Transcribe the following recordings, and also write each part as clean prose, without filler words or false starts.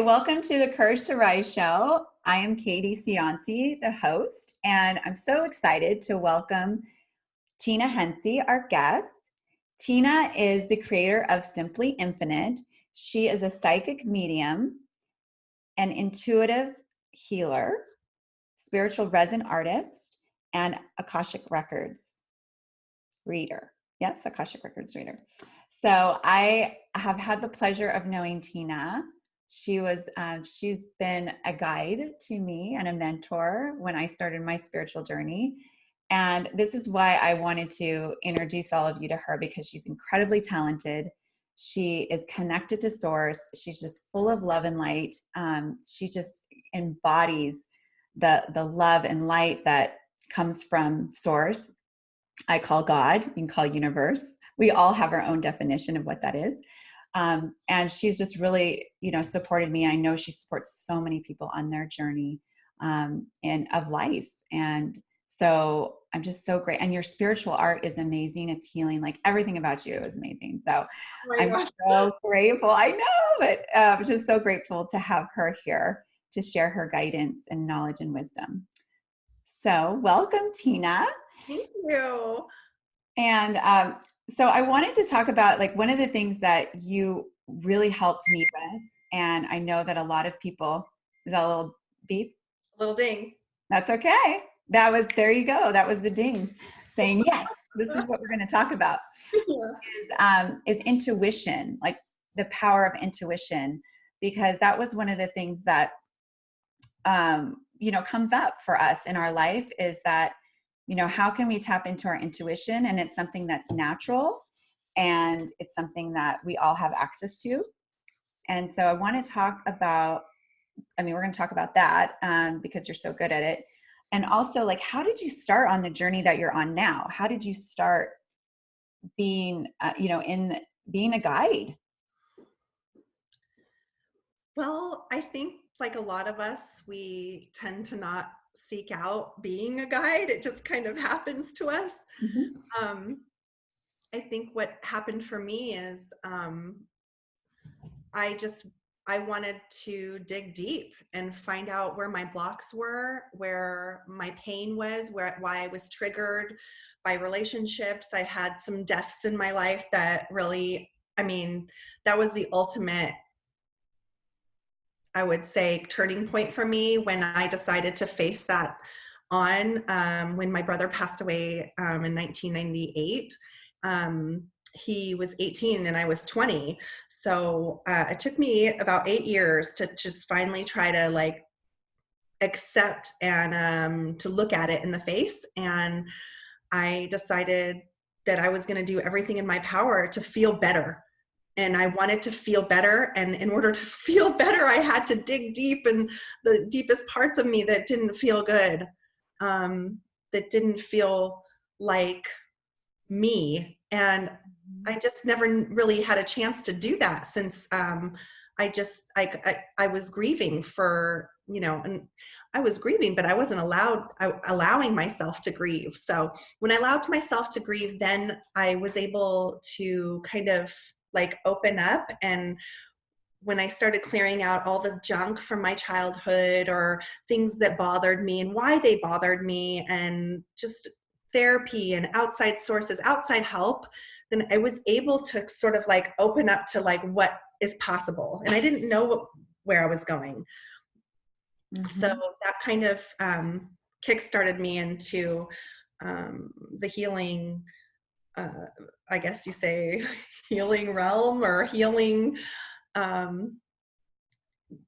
welcome to the Courage to Rise show. I am Katie Cianci, the host, and I'm so excited to welcome Tina Hencey, our guest. Tina is the creator of Simply Infinite. She is a psychic medium, an intuitive healer, spiritual resin artist, and Akashic Records reader. Yes, Akashic Records reader. So I have had the pleasure of knowing Tina. She's been a guide to me and a mentor when I started my spiritual journey. And this is why I wanted to introduce all of you to her, because she's incredibly talented. She is connected to source. She's just full of love and light. She just embodies the love and light that comes from source. I call God, you can call universe. We all have our own definition of what that is. And she's just really, supported me. I know she supports so many people on their journey and of life. And so I'm just so great. And your spiritual art is amazing. It's healing. Like everything about you is amazing. So I'm so grateful. I know, but I'm just so grateful to have her here to share her guidance and knowledge and wisdom. So welcome, Tina. Thank you. And so I wanted to talk about like one of the things that you really helped me with, and I know that a lot of people, is that a little beep? A little ding. That's okay. There you go. That was the ding saying, yes, this is what we're going to talk about, is intuition, like the power of intuition, because that was one of the things that, comes up for us in our life is that, how can we tap into our intuition? And it's something that's natural and it's something that we all have access to. And so I want to talk about, we're going to talk about that because you're so good at it. And also, like, how did you start on the journey that you're on now? How did you start being, being a guide? Well, I think like a lot of us, we tend to not seek out being a guide. It just kind of happens to us. Mm-hmm. I think what happened for me is I wanted to dig deep and find out where my blocks were, where my pain was, why I was triggered by relationships. I had some deaths in my life that really, that was the ultimate, I would say, turning point for me when I decided to face that on when my brother passed away in 1998. He was 18 and I was 20. So it took me about 8 years to just finally try to like accept and to look at it in the face. And I decided that I was going to do everything in my power to feel better. And I wanted to feel better. And in order to feel better, I had to dig deep in the deepest parts of me that didn't feel good, that didn't feel like me. And I just never really had a chance to do that since I was grieving for, and I was grieving, but I wasn't allowing myself to grieve. So when I allowed myself to grieve, then I was able to kind of like open up. And when I started clearing out all the junk from my childhood or things that bothered me and why they bothered me, and just therapy and outside sources, outside help, then I was able to sort of like open up to like what is possible. And I didn't know where I was going. Mm-hmm. So that kind of kickstarted me into the healing, I guess you say, healing realm or healing, Yeah,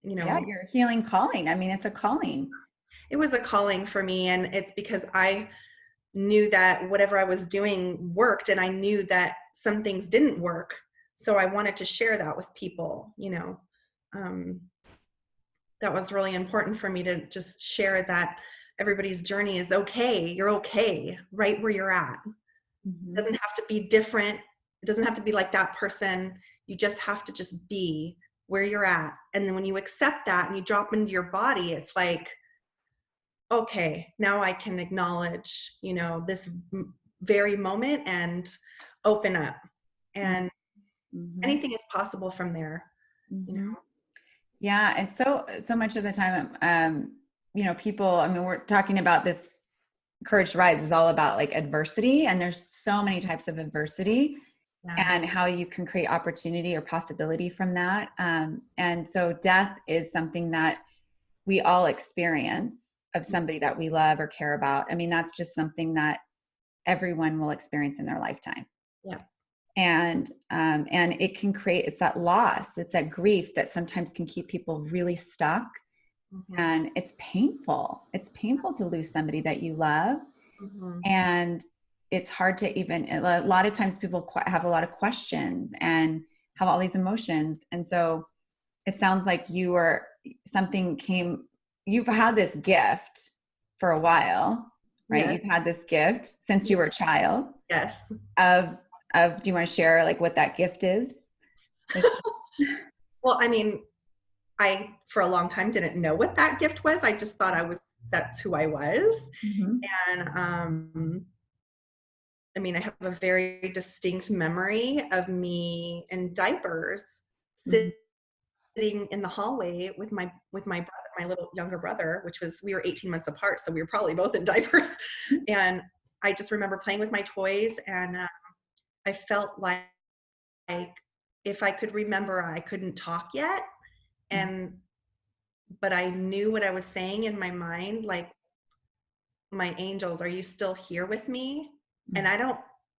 your healing calling. It's a calling. It was a calling for me. And it's because I knew that whatever I was doing worked, and I knew that some things didn't work. So I wanted to share that with people, that was really important for me to just share that everybody's journey is okay. You're okay right where you're at. Mm-hmm. It doesn't have to be different. It doesn't have to be like that person. You just have to just be where you're at. And then when you accept that and you drop into your body, it's like, okay, now I can acknowledge, this very moment and open up. And anything is possible from there, Mm-hmm. Yeah. And so much of the time, people, I mean, we're talking about this Courage to Rise is all about like adversity, and there's so many types of adversity Yeah. and how you can create opportunity or possibility from that. And so death is something that we all experience of somebody that we love or care about. I mean, that's just something that everyone will experience in their lifetime. Yeah. And it can create, it's that loss, it's that grief that sometimes can keep people really stuck. Mm-hmm. And it's painful to lose somebody that you love. Mm-hmm. And it's hard to even, a lot of times people have a lot of questions and have all these emotions. And so it sounds like you've had this gift for a while, right? Yes. You've had this gift since you Yes. were a child Yes. of, do you want to share like what that gift is? Well, I mean, I, for a long time, didn't know what that gift was. I just thought that's who I was. Mhm. And, I mean, I have a very distinct memory of me in diapers Mhm. sitting in the hallway with my brother, my little younger brother, we were 18 months apart, so we were probably both in diapers. And I just remember playing with my toys, and I felt like if I could remember, I couldn't talk yet, and but I knew what I was saying in my mind, like, my angels, are you still here with me? And I don't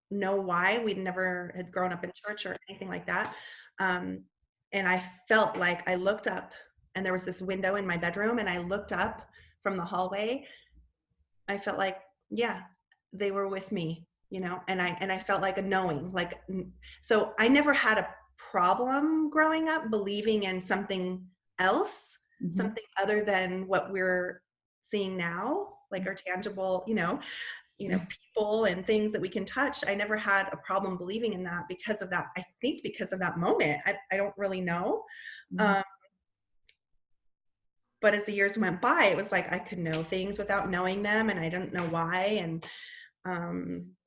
know why. We'd never had grown up in church or anything like that. Um, and I felt like I looked up, and there was this window in my bedroom, and I looked up from the hallway. I felt like, yeah, they were with me, and I felt like a knowing, like, so I never had a problem growing up believing in something else, Mhm. something other than what we're seeing now, like our tangible, people and things that we can touch. I never had a problem believing in that because of that. I think because of that moment. I don't really know. Mhm. Um, but as the years went by, it was like I could know things without knowing them, and I didn't know why. And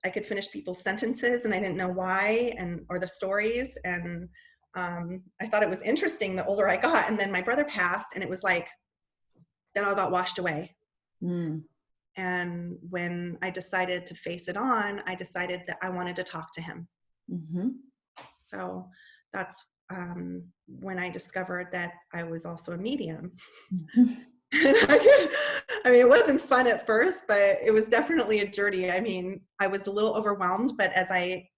I could finish people's sentences, and I didn't know why, or the stories. And I thought it was interesting the older I got. And then my brother passed, and it was like, then all got washed away. Mm. And when I decided to face it on, I decided that I wanted to talk to him. Mhm. So that's when I discovered that I was also a medium. Mhm. I mean, it wasn't fun at first, but it was definitely a journey. I mean, I was a little overwhelmed, but as I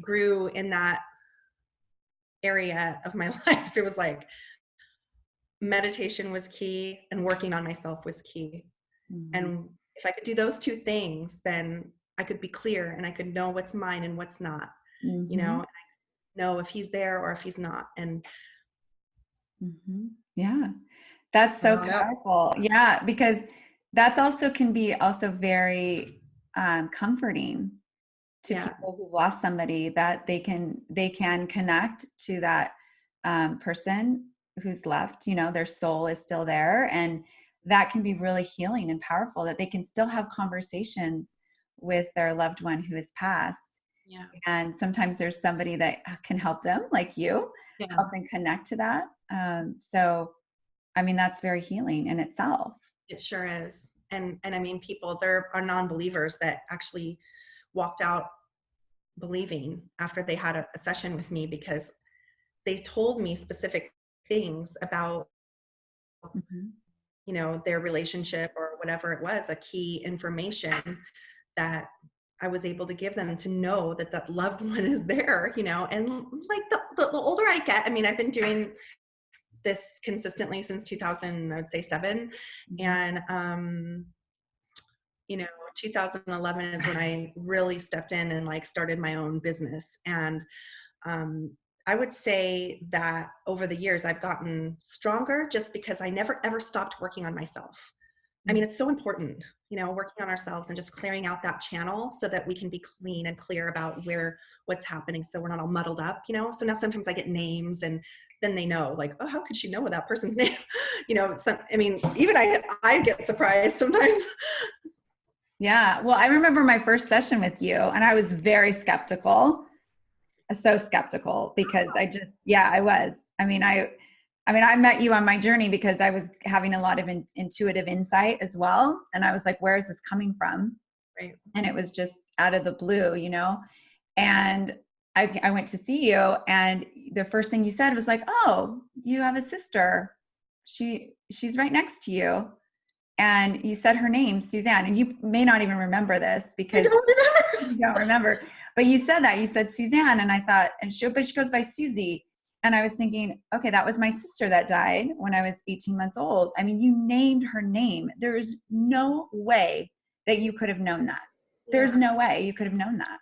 grew in that area of my life, it was like meditation was key and working on myself was key. Mhm. And if I could do those two things, then I could be clear and I could know what's mine and what's not, Mhm. know if he's there or if he's not. And Mhm. Yeah. That's I so don't know. powerful. Yeah, because that's also can be also very comforting to Yeah. people who've lost somebody, that they can connect to that person who's left. Their soul is still there, and that can be really healing and powerful. That they can still have conversations with their loved one who has passed, Yeah. and sometimes there's somebody that can help them, like you, Yeah. help them connect to that. So I mean, that's very healing in itself. It sure is. And I mean, there are non-believers that actually walked out believing after they had a session with me, because they told me specific things about, Mhm. their relationship or whatever it was, a key information that I was able to give them to know that that loved one is there, and like the older I get, I mean, I've been doing this consistently since 2000, I would say 7. Mhm. And, 2011 is when I really stepped in and like started my own business. And um, I would say that over the years, I've gotten stronger just because I never ever stopped working on myself. I mean, it's so important, working on ourselves and just clearing out that channel so that we can be clean and clear about what's happening. So we're not all muddled up, So now sometimes I get names, and then they know, like, oh, how could she know that person's name? I mean, even I get surprised sometimes. Yeah. Well, I remember my first session with you, and I was very skeptical, so skeptical, because I was. I mean, I mean, I met you on my journey because I was having a lot of intuitive insight as well. And I was like, where is this coming from? Right. And it was just out of the blue, you know? And I went to see you, and the first thing you said was like, oh, you have a sister. She's right next to you. And you said her name, Suzanne. And you may not even remember this I because don't remember. you don't remember. But you said that. You said Suzanne. And I thought, but she goes by Susie. And I was thinking, okay, that was my sister that died when I was 18 months old. I mean, you named her name. There is no way that you could have known that. There's Yeah. no way you could have known that.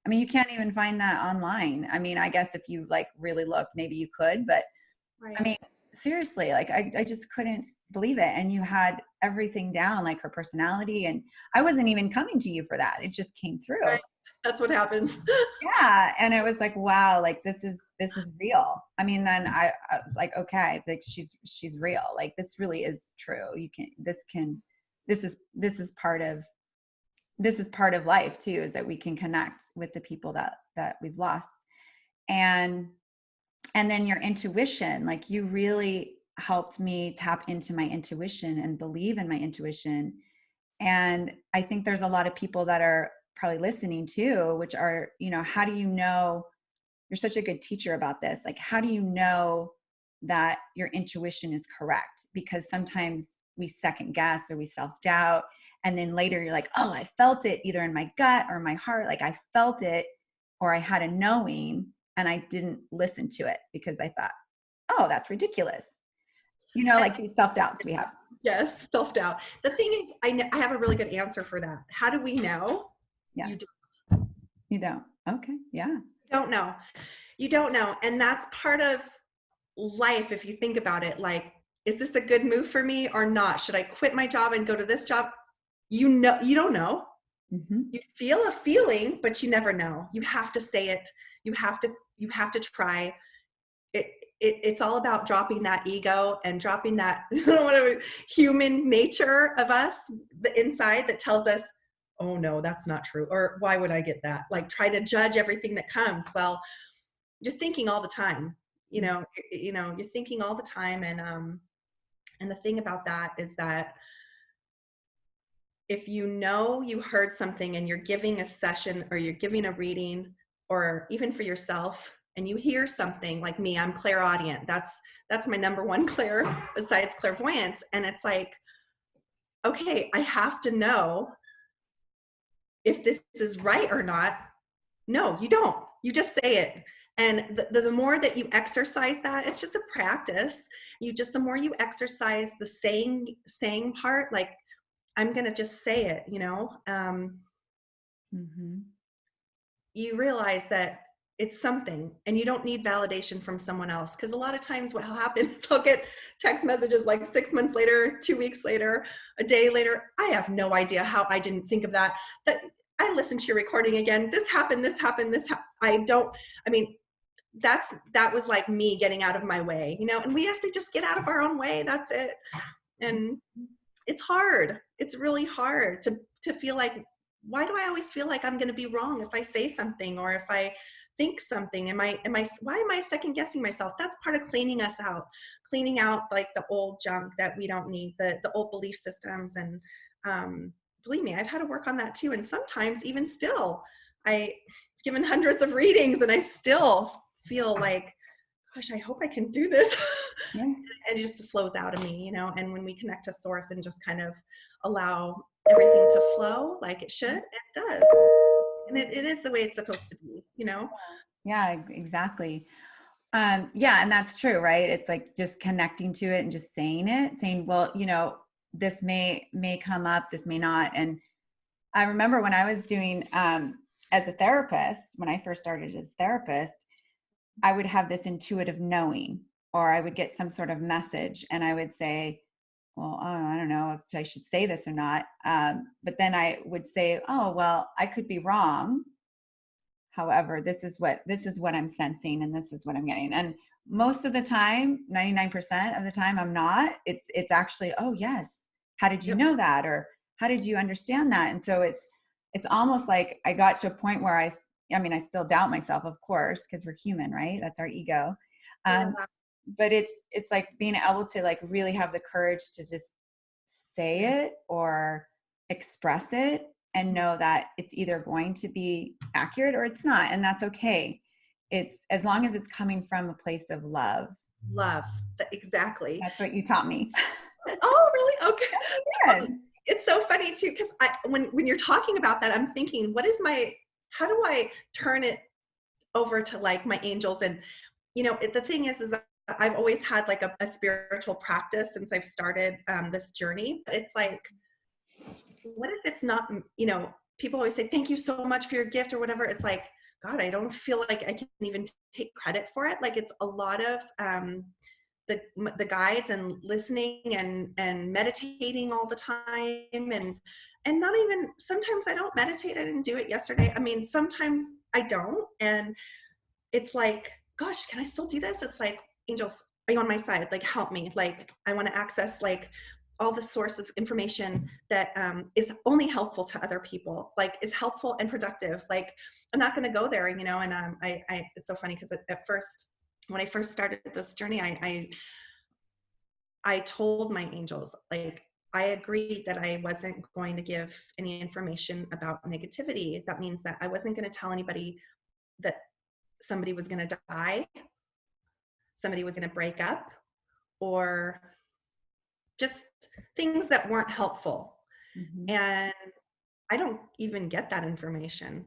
I mean, you can't even find that online. I mean, I guess if you like really looked, maybe you could, but Right. I mean, seriously, like I just couldn't believe it. And you had everything down, like her personality. And I wasn't even coming to you for that. It just came through. Right. That's what happens. Yeah. And it was like, wow, like this is real. I mean, then I was like, okay, like she's real. Like this really is true. This is part of life too, is that we can connect with the people that we've lost. And then your intuition, like you really helped me tap into my intuition and believe in my intuition. And I think there's a lot of people that are probably listening too, which are, how do you know? You're such a good teacher about this. Like, how do you know that your intuition is correct? Because sometimes we second guess or we self-doubt. And then later you're like, oh, I felt it either in my gut or my heart. Like I felt it, or I had a knowing and I didn't listen to it because I thought, oh, that's ridiculous. Like these self-doubts we have. Yes, self-doubt. The thing is, I have a really good answer for that. How do we know? Yes. You You don't. Okay. Yeah. don't know. You don't know. And that's part of life if you think about it. Like, is this a good move for me or not? Should I quit my job and go to this job? You don't know. Mm-hmm. You feel a feeling, but you never know. You have to say it. You have to try. It's all about dropping that ego and dropping that whatever human nature of us, the inside that tells us, oh no, that's not true, or why would I get that? Like try to judge everything that comes. Well, you're thinking all the time. You're thinking all the time, and the thing about that is that if you heard something and you're giving a session or you're giving a reading, or even for yourself, and you hear something, like me, I'm clairaudient. That's my number one clair besides clairvoyance. And it's like, okay, I have to know if this is right or not. No, you don't. You just say it. And the more that you exercise that, it's just a practice. The more you exercise the saying part, like I'm going to just say it, Mm-hmm. you realize that it's something and you don't need validation from someone else. Because a lot of times what will happen is I'll get text messages like 6 months later, 2 weeks later, a day later. I have no idea how I didn't think of that. That I listened to your recording again. This happened. That was like me getting out of my way, and we have to just get out of our own way. That's it. And it's hard. It's really hard to feel like, why do I always feel like I'm going to be wrong if I say something or if I think something? Why am I second guessing myself? That's part of cleaning out like the old junk that we don't need, the old belief systems. And believe me, I've had to work on that too. And sometimes even still, I've given hundreds of readings and I still feel like, gosh, I hope I can do this. Yeah. And it just flows out of me, and when we connect to source and just kind of allow everything to flow like it should, it does. And it is the way it's supposed to be, Yeah, exactly. Yeah, and that's true, right? It's like just connecting to it and just saying, well, this may come up, this may not. And I remember when I was doing, as a therapist, when I first started as a therapist, I would have this intuitive knowing, or I would get some sort of message and I would say, well, oh, I don't know if I should say this or not. But then I would say, oh, well, I could be wrong. However, this is what I'm sensing and this is what I'm getting. And most of the time, 99% of the time I'm not. It's actually, oh yes, how did you know that? Or how did you understand that? And so it's almost like I got to a point where I still doubt myself, of course, because we're human, right? That's our ego. but it's like being able to like really have the courage to just say it or express it and know that it's either going to be accurate or it's not, and that's okay. It's as long as it's coming from a place of love. Love. Exactly. That's what you taught me. Oh, really? Okay. Yes, you did. It's so funny too, because when you're talking about that, I'm thinking, how do I turn it over to like my angels? And the thing is that I've always had like a spiritual practice since I've started this journey. But it's like, what if it's not? People always say thank you so much for your gift or whatever. It's like, God, I don't feel like I can even take credit for it. Like it's a lot of the guides and listening and meditating all the time, and not even, sometimes I don't meditate. I didn't do it yesterday. I mean, sometimes I don't, and it's like, gosh, can I still do this? It's like, angels, are you on my side? Like, help me. Like, I want to access like all the source of information that is only helpful to other people, like is helpful and productive. Like, I'm not going to go there, and it's so funny because at first, when I first started this journey, I told my angels, like, I agreed that I wasn't going to give any information about negativity. That means that I wasn't going to tell anybody that somebody was going to die, somebody was going to break up, or just things that weren't helpful. Mm-hmm. And I don't even get that information.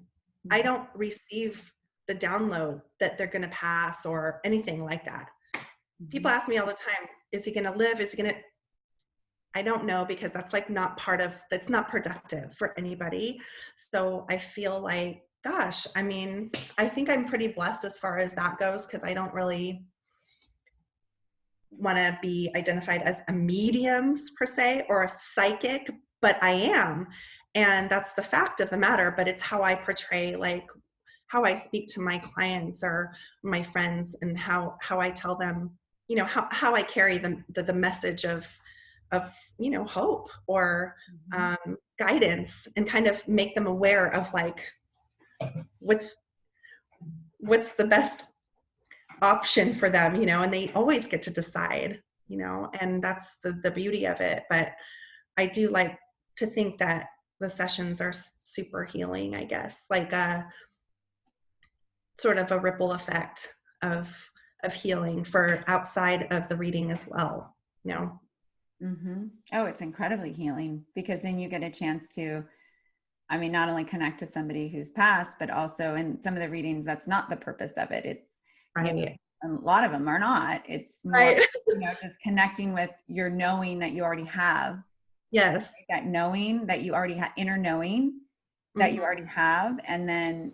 Mm-hmm. I don't receive the download that they're going to pass or anything like that. Mm-hmm. People ask me all the time, is he going to live? Is he going to? I don't know, because that's like that's not productive for anybody. So I feel like, gosh, I mean, I think I'm pretty blessed as far as that goes, because I don't really want to be identified as a medium per se or a psychic, but I am. And that's the fact of the matter, but it's how I portray, like how I speak to my clients or my friends, and how I tell them, how I carry the message of hope or guidance, and kind of make them aware of like what's the best option for them, and they always get to decide, and that's the beauty of it. But I do like to think that the sessions are super healing, I guess, like a sort of a ripple effect of healing for outside of the reading as well, Mm-hmm. Oh, it's incredibly healing, because then you get a chance to, I mean, not only connect to somebody who's passed, but also in some of the readings, that's not the purpose of it. It's, right. A lot of them are not. It's more, Right. Just connecting with your knowing that you already have. Yes. That knowing that you already have, inner knowing that you already have. And then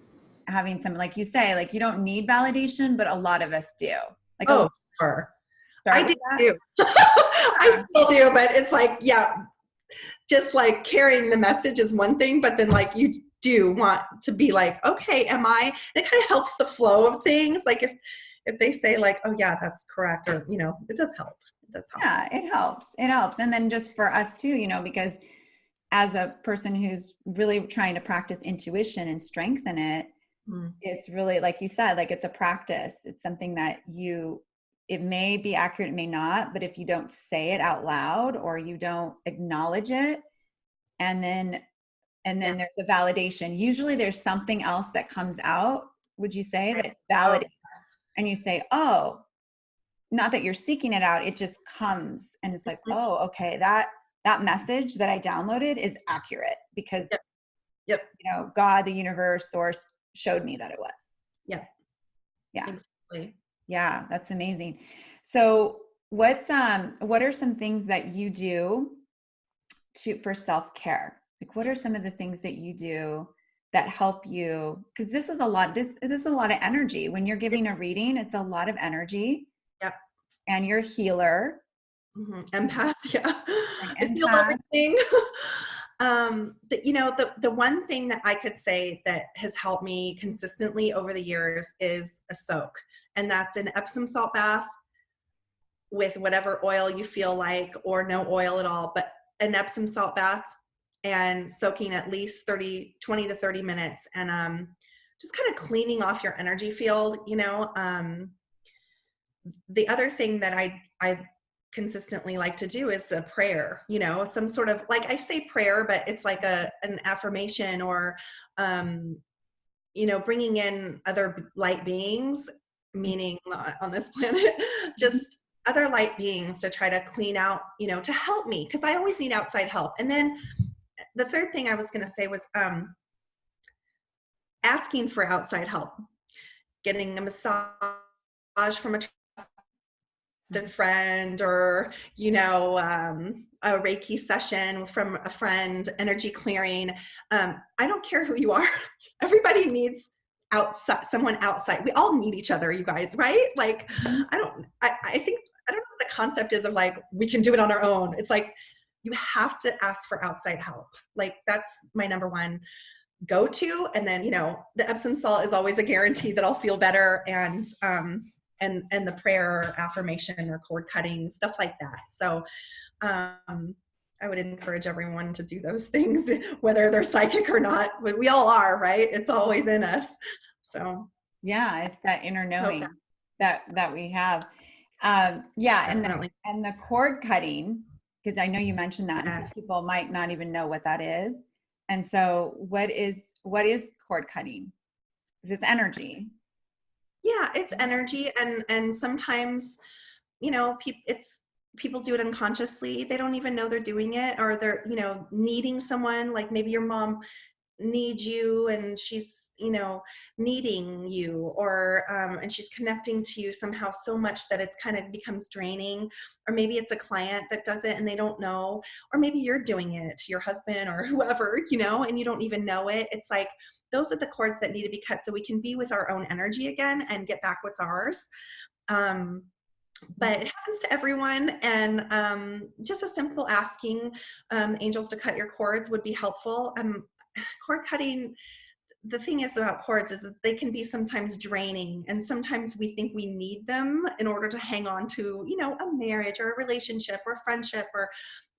having some, like you say, like you don't need validation, but a lot of us do. Like, oh, sure. Sorry, I do. I still do, but it's like, yeah, just like carrying the message is one thing, but then like you do want to be like, okay, am I? It kind of helps the flow of things. Like if they say like, oh yeah, that's correct, or it does help. It does help. Yeah, it helps. It helps. And then just for us too, because as a person who's really trying to practice intuition and strengthen it, it's really, like you said, like it's a practice. It's something that it may be accurate, it may not, but if you don't say it out loud or you don't acknowledge it, and then there's a validation. Usually there's something else that comes out, would you say, that validates, and you say, oh, not that you're seeking it out, it just comes, and it's like, oh, okay, that message that I downloaded is accurate because Yep. God, the universe, source showed me that it was. Yeah. Exactly. Yeah, that's amazing. So what are some things that you do for self-care? Like, what are some of the things that you do that help you? Because this is a lot of energy. When you're giving a reading, it's a lot of energy. Yep. And you're a healer. Empath, yeah. An I feel empath. everything. The one thing that I could say that has helped me consistently over the years is a soak. And that's an Epsom salt bath with whatever oil you feel like, or no oil at all, but an Epsom salt bath, and soaking at least 20 to 30 minutes, and just kind of cleaning off your energy field, the other thing that I consistently like to do is a prayer, some sort of, like, I say prayer, but it's like an affirmation, or, bringing in other light beings, meaning not on this planet, just other light beings to try to clean out, to help me, because I always need outside help. And then the third thing I was going to say was asking for outside help, getting a massage from a trusted friend, or a Reiki session from a friend, energy clearing. I don't care who you are. Everybody needs someone outside. We all need each other, you guys, right? Like, I think, I don't know what the concept is of like, we can do it on our own. It's like, you have to ask for outside help. Like, that's my number one go to. And then, the Epsom salt is always a guarantee that I'll feel better. And the prayer or affirmation or cord cutting, stuff like that. So I would encourage everyone to do those things, whether they're psychic or not. But we all are, right? It's always in us. So yeah, it's that inner knowing that we have. Definitely. And the cord cutting, because I know you mentioned that, and Yes. some people might not even know what that is. And so, what is cord cutting? Because it's energy. Yeah, it's energy, and sometimes, people do it unconsciously. They don't even know they're doing it, or they're, needing someone, like maybe your mom needs you and she's, needing you, or and she's connecting to you somehow so much that it's kind of becomes draining. Or maybe it's a client that does it and they don't know, or maybe you're doing it to your husband or whoever, and you don't even know it. It's like, those are the cords that need to be cut so we can be with our own energy again and get back what's ours. But it happens to everyone, and just a simple asking angels to cut your cords would be helpful. Cord cutting, the thing is about cords is that they can be sometimes draining, and sometimes we think we need them in order to hang on to, a marriage or a relationship or friendship, or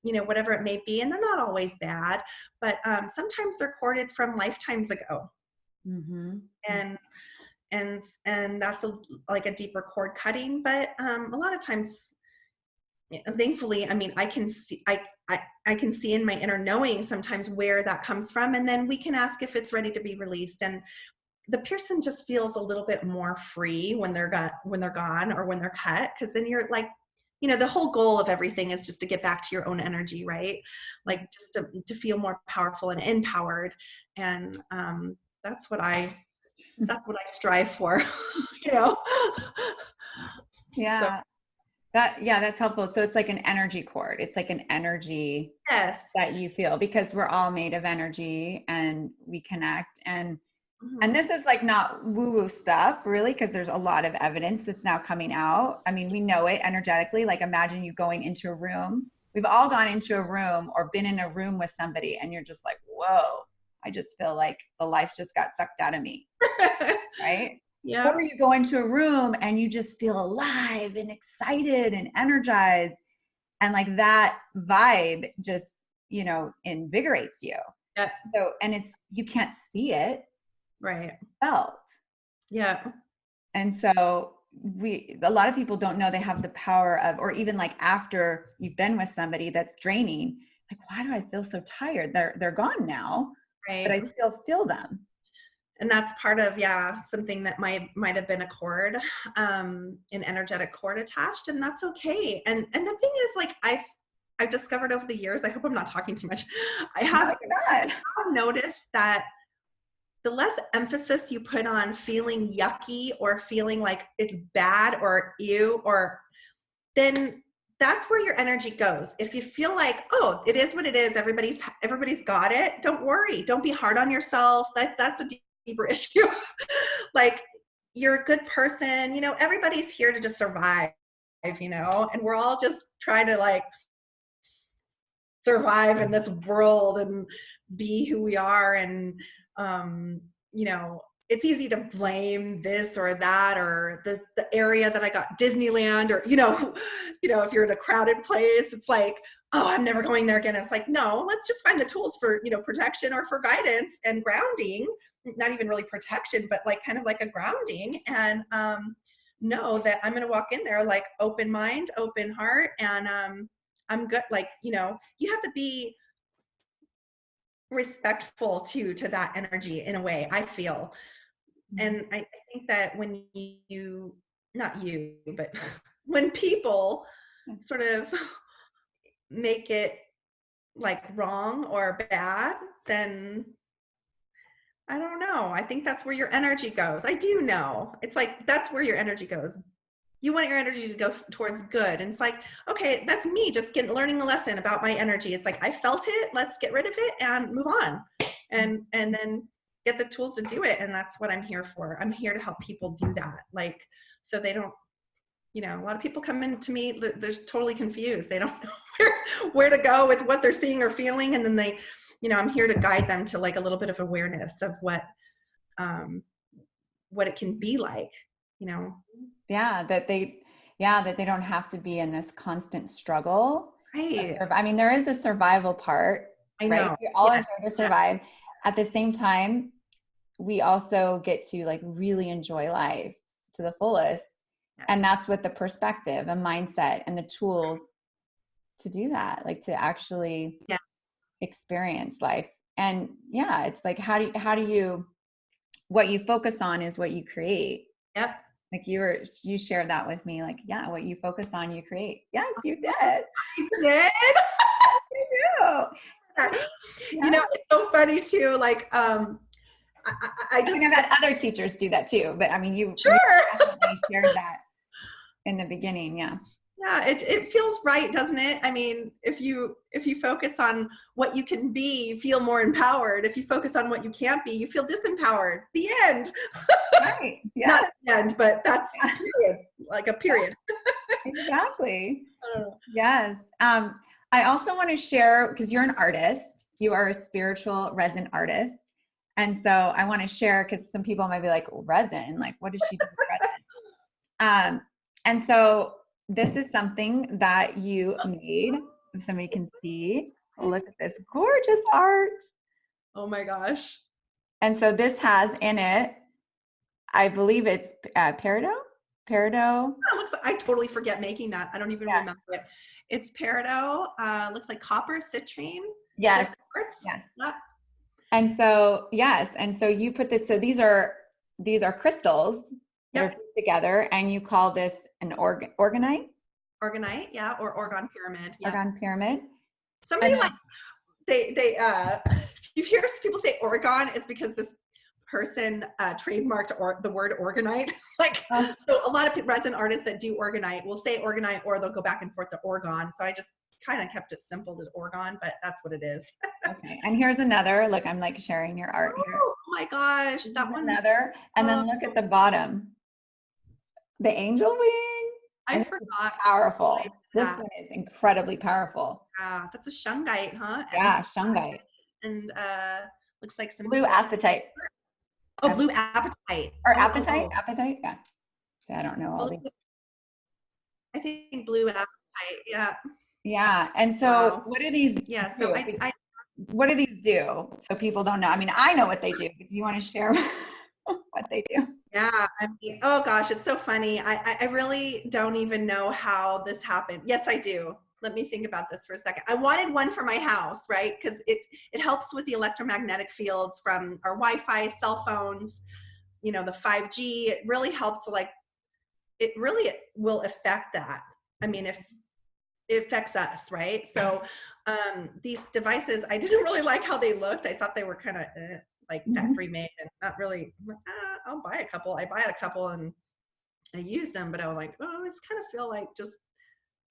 whatever it may be. And they're not always bad, but sometimes they're corded from lifetimes ago. And that's like a deeper cord cutting. But a lot of times, thankfully, I mean, I can see I can see in my inner knowing sometimes where that comes from, and then we can ask if it's ready to be released. And the person just feels a little bit more free when they're gone, or when they're cut, because then you're like, the whole goal of everything is just to get back to your own energy, right? Like, just to feel more powerful and empowered. And that's what I strive for. Yeah. So, That's helpful. So it's like an energy cord. It's like an energy yes. that you feel, because we're all made of energy and we connect. And this is like not woo-woo stuff, really, because there's a lot of evidence that's now coming out. I mean, we know it energetically. Like, imagine you going into a room. We've all gone into a room or been in a room with somebody, and you're just like, whoa, I just feel like the life just got sucked out of me. Right? Yeah. Or you go into a room and you just feel alive and excited and energized. And like that vibe just, invigorates you. Yeah. So, and you can't see it. Right. Felt. Yeah. And so a lot of people don't know they have the power of, or even like after you've been with somebody that's draining, like, why do I feel so tired? They're gone now, Right. but I still feel them. And that's part of, something that might have been a cord, an energetic cord attached, and that's okay. And the thing is, like, I've discovered over the years, I hope I'm not talking too much. I have noticed that the less emphasis you put on feeling yucky or feeling like it's bad or ew, or then that's where your energy goes. If you feel like, oh, it is what it is, everybody's got it, don't worry. Don't be hard on yourself. That's a deeper issue. Like, you're a good person, everybody's here to just survive, and we're all just trying to like survive in this world and be who we are. And it's easy to blame this or that, or the area that I got Disneyland, or if you're in a crowded place, it's like, oh, I'm never going there again. It's like, no, let's just find the tools for protection or for guidance and grounding. Not even really protection, but like kind of like a grounding, and know that I'm going to walk in there like open mind, open heart, and I'm good. Like, you have to be respectful to that energy in a way, I feel. And I think that when you, not you, but when people sort of make it like wrong or bad, then I don't know. I think that's where your energy goes. I do know. It's like, that's where your energy goes. You want your energy to go towards good. And it's like, okay, that's me just learning a lesson about my energy. It's like, I felt it, let's get rid of it and move on. And then get the tools to do it. And that's what I'm here for. I'm here to help people do that. Like, so they don't, a lot of people come into me, they're totally confused. They don't know where to go with what they're seeing or feeling. And then they, I'm here to guide them to like a little bit of awareness of what it can be like, that they don't have to be in this constant struggle. Right. I mean, there is a survival part, I know. right? We all are here to survive. At the same time, we also get to like really enjoy life to the fullest. Yes. And that's with the perspective, a mindset, and the tools to do that, like to actually experience life. And it's like, how do you, what you focus on is what you create. Yep. Like you shared that with me, like, what you focus on, you create. Yes, you did. I did. It's so funny too. Like, I just I've had other teachers do that too, but I mean, you definitely shared that in the beginning. Yeah. Yeah, it feels right, doesn't it? I mean, if you focus on what you can be, you feel more empowered. If you focus on what you can't be, you feel disempowered. The end. Right. Yeah. Not the end, but that's period. Like a period. Exactly. Yes. I also want to share, because you're an artist, you are a spiritual resin artist. And so I want to share, because some people might be like, resin, like, what does she do with resin? And so this is something that you made, if somebody can see. Look at this gorgeous art. Oh my gosh. And so this has in it, I believe it's peridot. I totally forget making that. I don't even remember it. It's peridot. Looks like copper, citrine. Yes. Yeah. And so, and so you put this, so these are crystals that are put together, and you call this an organite? Organite, yeah, or orgone pyramid. Yeah. Orgone pyramid. Somebody they if you hear people say orgone, it's because this person trademarked the word organite. So a lot of resin artists that do organite will say organite, or they'll go back and forth to orgone. So I just kind of kept it simple to orgone, but that's what it is. Okay. And here's another, look, I'm like sharing your art here. Oh my gosh. That one. Another. And then look at the bottom. The angel wing. I forgot. Powerful. This one is incredibly powerful. Yeah, that's a shungite, huh? Yeah, shungite. And looks like some blue acetite. Oh, blue apatite. Or apatite? Apatite? Yeah. So I don't know all these. I think blue apatite, yeah. Yeah. And so what do these do? So what do these do? So people don't know. I mean, I know what they do, but do you want to share what they do? Yeah, I mean, oh gosh, it's so funny. I really don't even know how this happened. Yes, I do. Let me think about this for a second. I wanted one for my house, right? Because it helps with the electromagnetic fields from our Wi-Fi, cell phones, the 5G. It really helps to it really will affect that. I mean, if it affects us, right? So these devices, I didn't really like how they looked. I thought they were kind of factory made and not really, I'll buy a couple. I bought a couple and I used them, but I was like, oh, this kind of feel like just,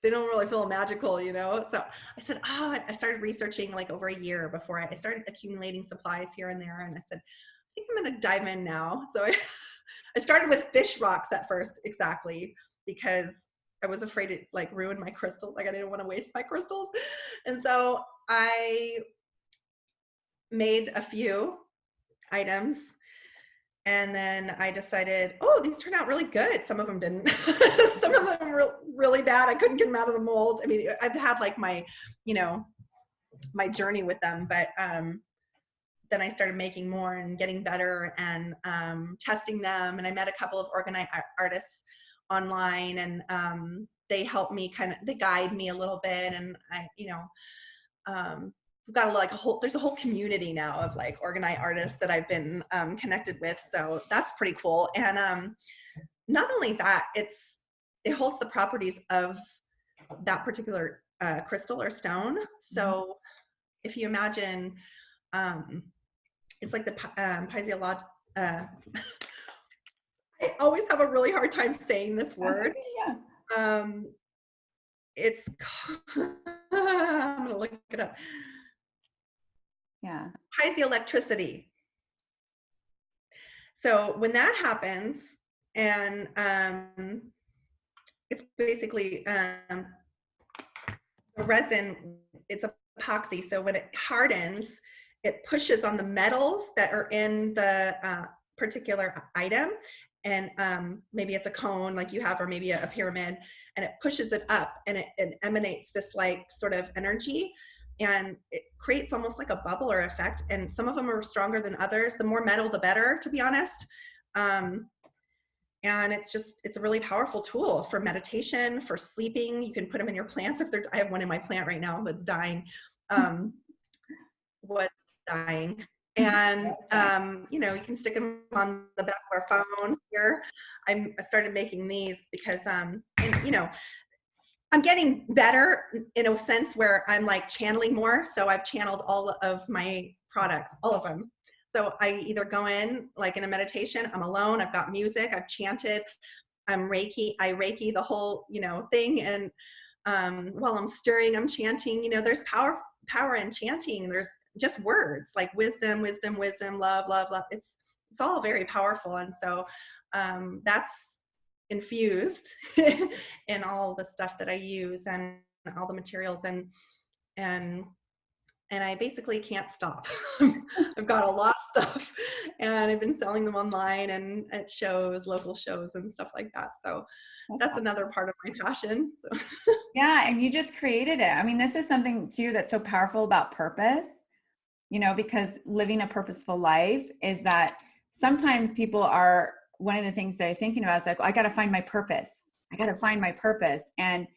they don't really feel magical, So I said, I started researching over a year before I started accumulating supplies here and there. And I said, I think I'm going to dive in now. So I started with fish rocks at first, exactly, because I was afraid it ruined my crystal. I didn't want to waste my crystals. And so I made a few items, and then I decided, these turned out really good. Some of them didn't. Some of them were really bad. I couldn't get them out of the molds. I mean, I've had my my journey with them, but then I started making more and getting better and testing them. And I met a couple of organite artists online, and they help me they guide me a little bit. And we've got there's a whole community now of like organite artists that I've been connected with. So that's pretty cool. And not only that, it holds the properties of that particular crystal or stone. So if you imagine, it's like the physiolog. I always have a really hard time saying this word. Yeah. It's I'm gonna look it up. Yeah. Piezoelectricity. So when that happens, and it's basically the resin, it's epoxy. So when it hardens, it pushes on the metals that are in the particular item. And maybe it's a cone like you have, or maybe a pyramid, and it pushes it up, and it emanates this like sort of energy, and it creates almost like a bubble or effect. And some of them are stronger than others. The more metal, the better, to be honest. And it's a really powerful tool for meditation, for sleeping. You can put them in your plants. I have one in my plant right now that's dying. Was dying. And you can stick them on the back of our phone here. I started making these because and I'm getting better in a sense where I'm like channeling more. So I've channeled all of my products, all of them. So I either go in like in a meditation, I'm alone, I've got music, I've chanted, I Reiki the whole, thing. And while I'm stirring, I'm chanting. There's power in chanting. There's just words like wisdom, wisdom, wisdom, love, love, love. It's all very powerful. And so that's infused in all the stuff that I use and all the materials, and I basically can't stop. I've got a lot of stuff, and I've been selling them online and at shows, local shows and stuff like that. So that's another part of my passion. So. Yeah, and you just created it. I mean, this is something too that's so powerful about purpose, because living a purposeful life is that sometimes people are, one of the things they're thinking about is like, I got to find my purpose. I got to find my purpose. And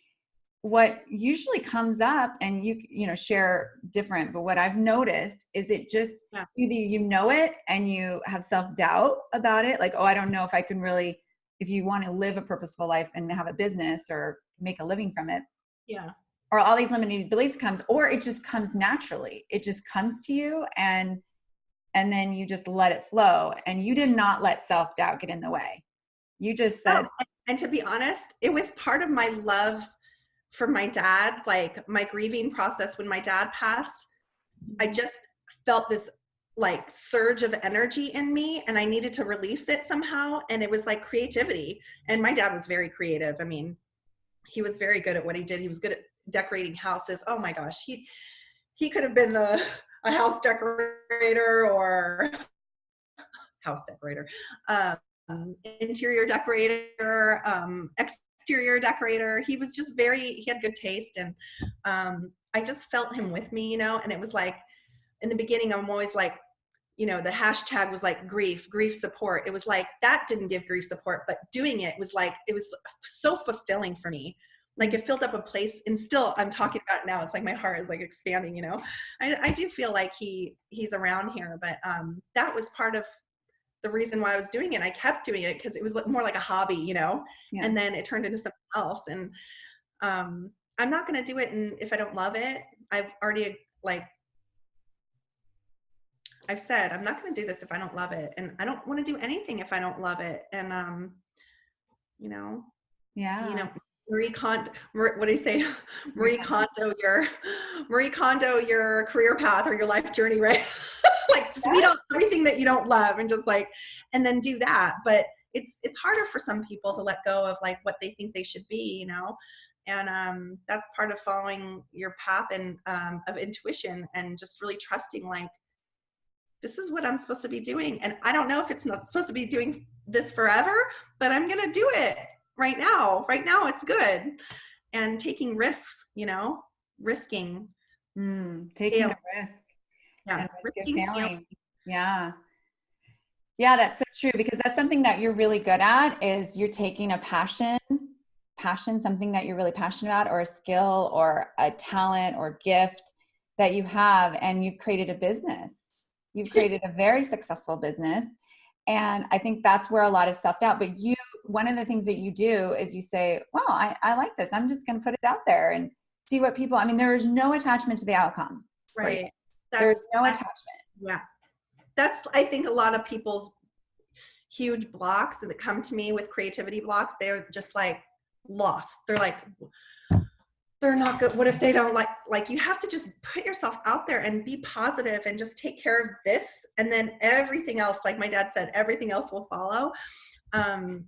what usually comes up, and you share different, but what I've noticed is it just either it and you have self-doubt about it, like, oh, I don't know if I can really, if you want to live a purposeful life and have a business or make a living from it, or all these limiting beliefs comes, or it just comes naturally. It just comes to you, and then you just let it flow, and you did not let self-doubt get in the way. You just said, and to be honest, it was part of my love for my dad, like my grieving process when my dad passed. I just felt this like surge of energy in me, and I needed to release it somehow. And it was like creativity. And my dad was very creative. I mean, he was very good at what he did. He was good at decorating houses. Oh my gosh. He could have been a house decorator or interior decorator, exterior decorator. He was just he had good taste. And I just felt him with me, and it was like, in the beginning, I'm always like, the hashtag was like grief support. It was like, that didn't give grief support, but doing it was like, it was so fulfilling for me. Like it filled up a place, and still I'm talking about it now. It's like my heart is like expanding, I do feel like he's around here, but that was part of the reason why I was doing it. I kept doing it because it was more like a hobby, and then it turned into something else. And I'm not going to do it if I don't love it. I've already I've said, I'm not going to do this if I don't love it. And I don't want to do anything if I don't love it. And, Marie Kondo, what do you say? Marie Kondo your career path or your life journey, right? Like just weed out everything that you don't love and just and then do that. But it's harder for some people to let go of like what they think they should be, and that's part of following your path and of intuition, and just really trusting like, this is what I'm supposed to be doing. And I don't know if it's not supposed to be doing this forever, but I'm going to do it right now. Right now it's good. And taking risks, risking. Taking a risk. Yeah. And risk of failing. Yeah. Yeah, that's so true, because that's something that you're really good at, is you're taking a passion, something that you're really passionate about, or a skill or a talent or gift that you have, and you've created a business. You've created a very successful business. And I think that's where a lot of self doubt, but one of the things that you do is you say, well, I like this. I'm just going to put it out there and see what people, I mean, there is no attachment to the outcome for you. Right. There's That's, no I, attachment. yeah. That's, I think, a lot of people's huge blocks that come to me with creativity blocks. They're just like lost. They're like, they're not good. What if they don't like you have to just put yourself out there and be positive and just take care of this. And then everything else, like my dad said, everything else will follow. I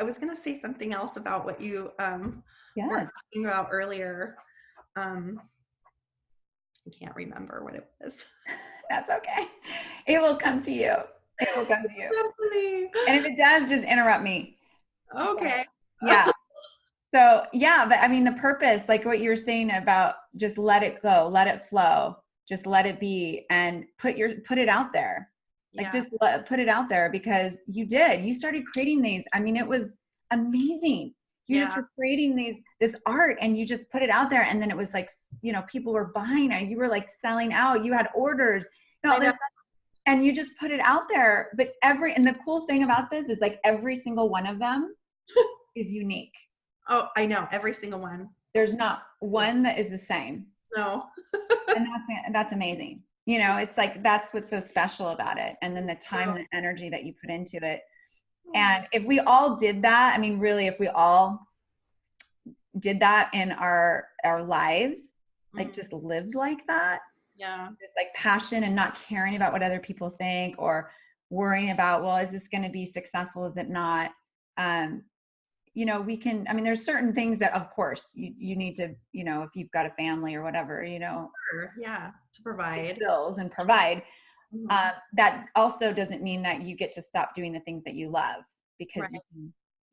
was going to say something else about what you were Yes. talking about earlier. I can't remember what it was. That's okay. It will come to you. It will come to you. Definitely. And if it does, just interrupt me. Okay. Yeah. So yeah, but I mean, the purpose, like what you were saying about just let it go, let it flow, just let it be, and put it out there. Like Yeah. just put it out there, because you started creating these. I mean, it was amazing. You just Yeah. were creating this art, and you just put it out there. And then it was like, people were buying it. You were like selling out. You had orders, I know. and you just put it out there. But and the cool thing about this is, like, every single one of them is unique. Oh, I know. Every single one. There's not one that is the same. No. And that's amazing. It's like, that's what's so special about it. And then the time, the energy that you put into it. And if we all did that, I mean, really, if we all did that in our lives, like just lived like that, Yeah. just like passion and not caring about what other people think, or worrying about, well, is this going to be successful? Is it not? We can, I mean, there's certain things that, of course, you need to, if you've got a family or whatever, Sure. Yeah. To provide bills and provide. That also doesn't mean that you get to stop doing the things that you love, because right.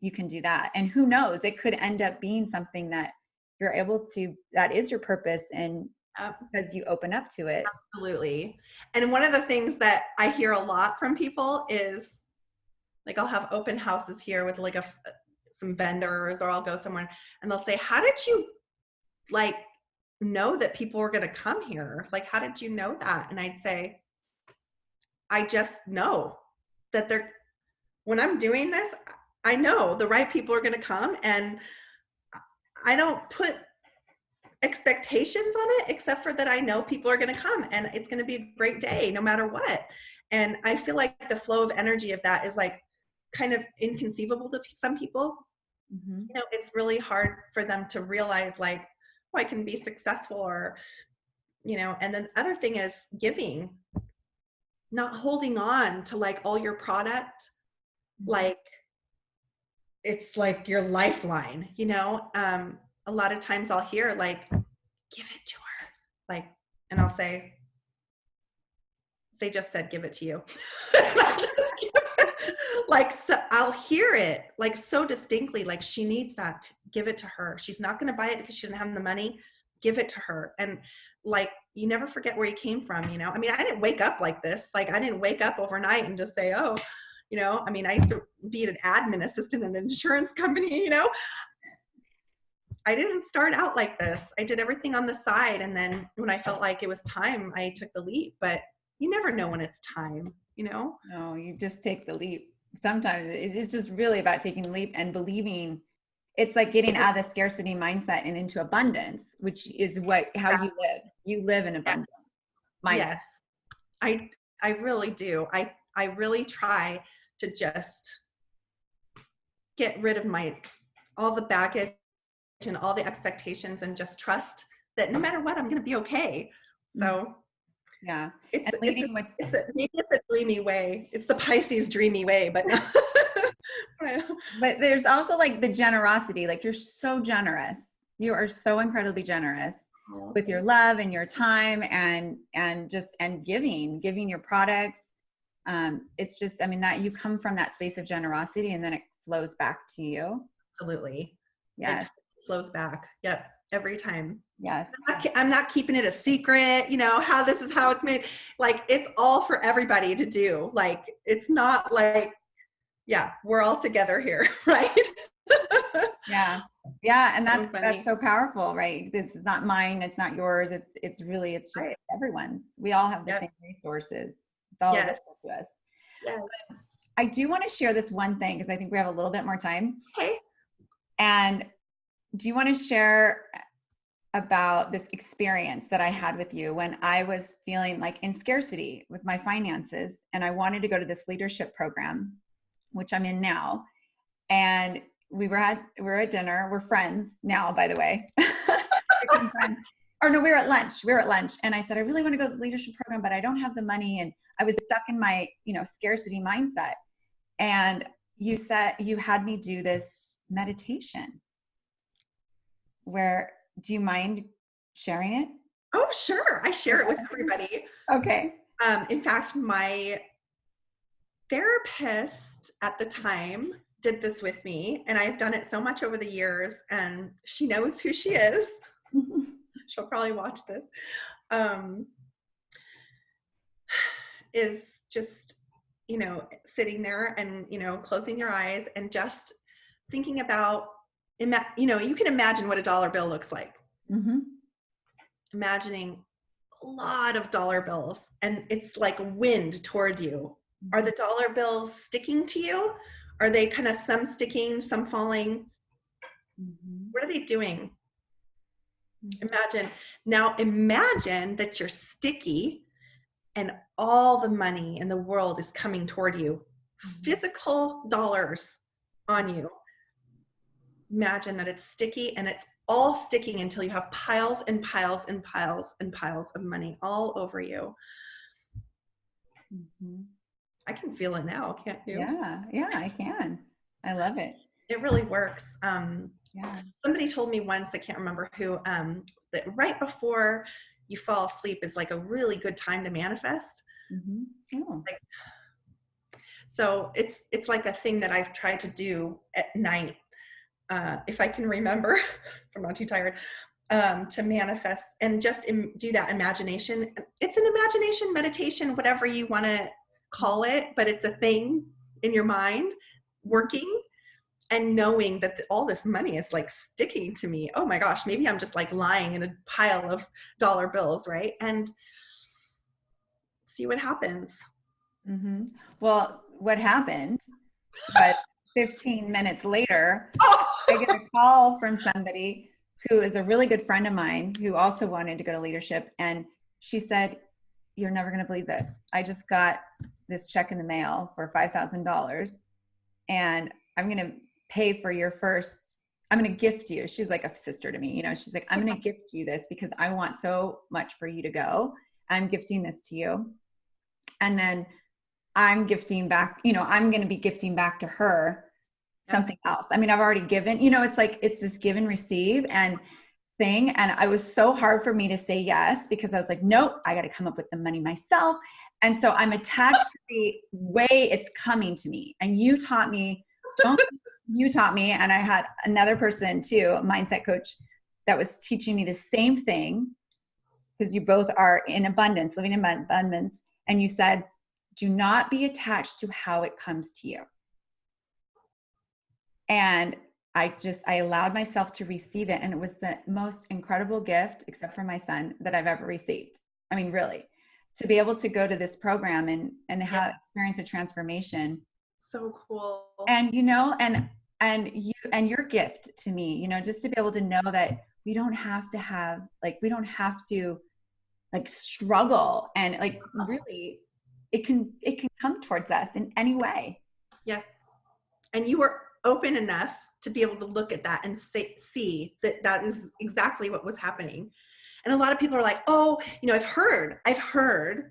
you can do that. And who knows, it could end up being something that you're able to, that is your purpose, and because you open up to it. Absolutely. And one of the things that I hear a lot from people is, like, I'll have open houses here with like some vendors, or I'll go somewhere and they'll say, how did you like know that people were going to come here? Like, how did you know that? And I'd say, I just know that when I'm doing this, I know the right people are going to come, and I don't put expectations on it, except for that I know people are going to come and it's going to be a great day no matter what. And I feel like the flow of energy of that is like kind of inconceivable to some people. It's really hard for them to realize, like, oh, I can be successful, or and then the other thing is giving, not holding on to like all your product, like it's like your lifeline. A lot of times I'll hear like, give it to her, like, and I'll say, they just said give it to you. Like, so I'll hear it like so distinctly, like, she needs that, give it to her. She's not going to buy it because she doesn't have the money. Give it to her. And like, you never forget where you came from. I mean, I didn't wake up like this. Like, I didn't wake up overnight and just say, oh, I mean, I used to be an admin assistant in an insurance company. I didn't start out like this. I did everything on the side. And then when I felt like it was time, I took the leap. But you never know when it's time, No, you just take the leap. Sometimes it's just really about taking the leap and believing. It's like getting out of the scarcity mindset and into abundance, which is how you live. You live in abundance mindset. Yes, I really do. I really try to just get rid of all the baggage and all the expectations, and just trust that no matter what, I'm going to be okay. So yeah, maybe it's a dreamy way. It's the Pisces dreamy way, but no. But there's also like the generosity. Like, you're so generous. You are so incredibly generous with your love and your time, and giving your products. It's just, I mean, that you come from that space of generosity, and then it flows back to you. Absolutely. Yes. flows back. Yep. Every time. Yes. I'm not keeping it a secret, how this is how it's made. Like, it's all for everybody to do. Like, it's not like, yeah, we're all together here. Right. Yeah. Yeah. And So that's funny. so powerful, right? This is not mine. It's not yours. It's really, it's just Right. everyone's. We all have the Yep. same resources. It's all Yes. available to us. Yes. I do want to share this one thing because I think we have a little bit more time. Okay. And do you want to share about this experience that I had with you when I was feeling like in scarcity with my finances and I wanted to go to this leadership program, which I'm in now. And we were at dinner. We're friends now, by the way. Or no, we were at lunch. And I said, I really want to go to the leadership program, but I don't have the money. And I was stuck in my, scarcity mindset. And you said you had me do this meditation where, do you mind sharing it? Oh, sure. I share it with everybody. Okay. In fact, my therapist at the time did this with me, and I've done it so much over the years, and she knows who she is. She'll probably watch this. Is just, sitting there and, closing your eyes and just thinking about, you can imagine what a dollar bill looks like. Mm-hmm. Imagining a lot of dollar bills, and it's like wind toward you. Are the dollar bills sticking to you? Are they kind of some sticking, some falling? Mm-hmm. What are they doing? Imagine that you're sticky and all the money in the world is coming toward you. Physical dollars on you. Imagine that it's sticky, and it's all sticking until you have piles and piles and piles and piles of money all over you. Mm-hmm. I can feel it now, can't you? Yeah, I can. I love it. It really works. Yeah. Somebody told me once, I can't remember who, that right before you fall asleep is like a really good time to manifest. Mm-hmm. Oh. So it's like a thing that I've tried to do at night, if I can remember, if I'm not too tired, to manifest and just do that imagination. It's an imagination meditation, whatever you want to call it, but it's a thing in your mind working and knowing that all this money is like sticking to me. Oh my gosh, maybe I'm just like lying in a pile of dollar bills, right? And see what happens. Mm-hmm. Well, what happened was 15 minutes later, I get a call from somebody who is a really good friend of mine who also wanted to go to leadership. And she said, you're never going to believe this. I just got this check in the mail for $5,000 and I'm going to pay for your first, I'm going to gift you. She's like a sister to me. She's like, I'm going to gift you this because I want so much for you to go. I'm gifting this to you. And then I'm gifting back, I'm going to be gifting back to her something else. I mean, I've already given, it's like, it's this give and receive and thing. And I was so hard for me to say yes, because I was like, nope, I got to come up with the money myself. And so I'm attached to the way it's coming to me. And you taught me, and I had another person too, a mindset coach, that was teaching me the same thing, because you both are in abundance, living in abundance. And you said, do not be attached to how it comes to you. And I allowed myself to receive it. And it was the most incredible gift, except for my son, that I've ever received. I mean, really, to be able to go to this program and have experience a transformation. So cool. And, and your gift to me, just to be able to know that we don't have to struggle, and really it can come towards us in any way. Yes. And you were open enough to be able to look at that and see that is exactly what was happening. And a lot of people are like, oh, I've heard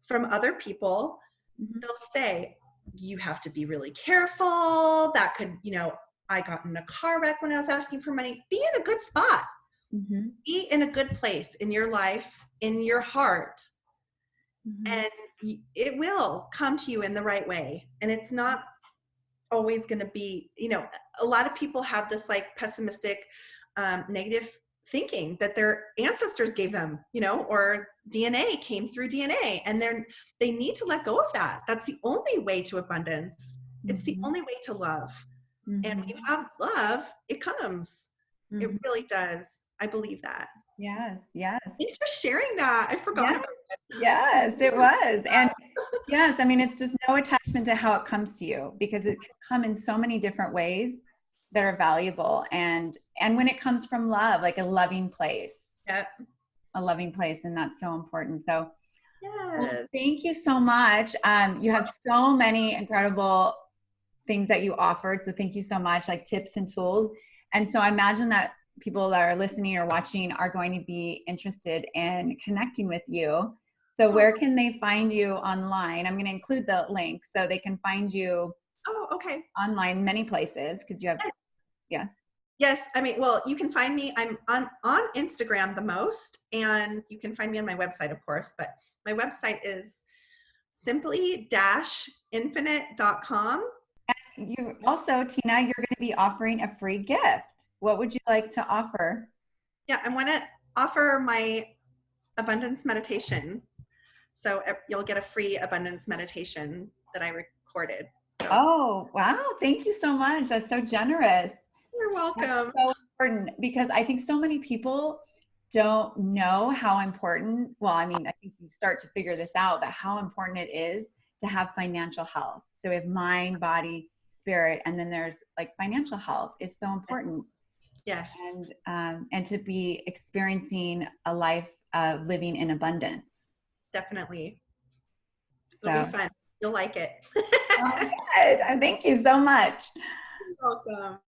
from other people, they'll say, you have to be really careful. That could, I got in a car wreck when I was asking for money. Be in a good spot. Mm-hmm. Be in a good place in your life, in your heart. Mm-hmm. And it will come to you in the right way. And it's not always going to be, a lot of people have this like pessimistic negative thinking that their ancestors gave them, or DNA came through DNA, and they need to let go of that. That's the only way to abundance. It's the only way to love. And when you have love, it comes. It really does. I believe that. Yes, yes. Thanks for sharing that. I forgot about it. Yes, it was. And yes, I mean, it's just no attachment to how it comes to you, because it can come in so many different ways that are valuable. And when it comes from love, like a loving place, a loving place. And that's so important. So well, thank you so much. You have so many incredible things that you offered. So thank you so much, like tips and tools. And so I imagine that people that are listening or watching are going to be interested in connecting with you. So where can they find you online? I'm going to include the link so they can find you online many places, because you have, Yes. I mean, well, you can find me, I'm on Instagram the most, and you can find me on my website, of course, but my website is simply-infinite.com. You also, Tina, you're going to be offering a free gift. What would you like to offer? Yeah, I want to offer my abundance meditation. So you'll get a free abundance meditation that I recorded. So. Oh, wow. Thank you so much. That's so generous. You're welcome. That's so important, because I think so many people don't know how important, well, I mean, I think you start to figure this out, but how important it is to have financial health. So we have mind, body, spirit, and then there's like financial health is so important. Yes. And to be experiencing a life of living in abundance. Definitely. It'll be fun. You'll like it. Oh, good. Thank you so much. You're welcome.